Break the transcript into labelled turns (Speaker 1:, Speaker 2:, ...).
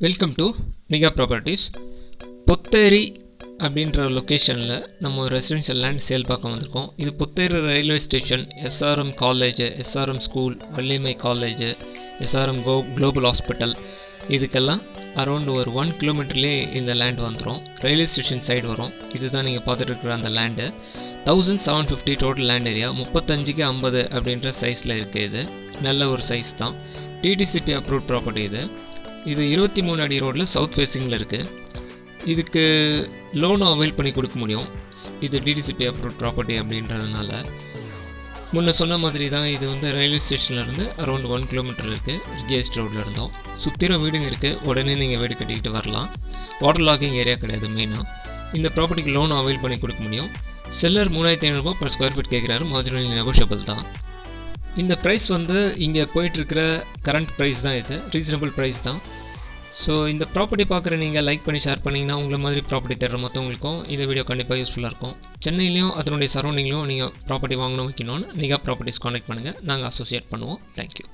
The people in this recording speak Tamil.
Speaker 1: Welcome to nikah properties. Potheri அப்படின்ற லொக்கேஷனில் நம்ம ஒரு ரெசிடென்ஷியல் லேண்ட் சேல் பார்க்க வந்திருக்கோம். இது Potheri railway station, SRM college, SRM school, Valliammai college, SRM global hospital, இதுக்கெல்லாம் அரௌண்ட் ஒரு 1 கிலோமீட்டர்லேயே இந்த லேண்ட் வந்துடும். ரயில்வே ஸ்டேஷன் சைடு வரும். இதுதான் நீங்கள் பார்த்துட்டு இருக்கிற அந்த லேண்டு. 1750 total land area. 35க்கு 50 அப்படின்ற சைஸில் இருக்குது. இது நல்ல ஒரு சைஸ் தான். டிடிசிபி அப்ரூவ்ட் ப்ராப்பர்ட்டி இது. இது 23 அடி ரோடில் சவுத் ஃபேஸிங்கில் இருக்குது. இதுக்கு லோனும் அவைல் பண்ணி கொடுக்க முடியும். இது டிடிசிபி அப்ரூவ்ட் ப்ராப்பர்ட்டி அப்படின்றதுனால முன்ன சொன்ன மாதிரி தான். இது வந்து ரயில்வே ஸ்டேஷன்லேருந்து அரௌண்ட் 1 கிலோமீட்டர் இருக்குது. ரிஜிஎஸ்ட் ரோடில் இருந்தோம். சுற்றிலும் வீடுங்க இருக்குது. உடனே நீங்கள் வீடு கட்டிக்கிட்டு வரலாம். வாட்டர் லாக்கிங் ஏரியா கிடையாது மெயினாக. இந்த ப்ராப்பர்ட்டிக்கு லோனும் அவைல் பண்ணி கொடுக்க முடியும். செல்லர் 3500 per ஸ்கொயர் ஃபீட் கேட்குறாரு. மார்ஜினல் நெகோஷியபிள் தான். இந்த ப்ரைஸ் வந்து இங்கே போயிட்டுருக்கிற கரண்ட் ப்ரைஸ் தான். இது ரீசனபிள் ப்ரைஸ் தான். ஸோ இந்த ப்ராப்பர்ட்டி பார்க்குற நீங்கள் லைக் பண்ணி ஷேர் பண்ணிங்கன்னா உங்களை மாதிரி ப்ராப்பர்ட்டி தேடுற மற்றவங்களுக்கும் இந்த வீடியோ கண்டிப்பாக யூஸ்ஃபுல்லாக இருக்கும். சென்னையிலையும் அதனுடைய சரௌண்டிங்லையும் நீங்கள் ப்ராப்பர்ட்டி வாங்கணும் வைக்கணும்னு நிகா ப்ராப்பர்ட்டிஸ் கான்டெக்ட் பண்ணுங்கள். நாங்கள் அசோசியேட் பண்ணுவோம். தேங்க்யூ.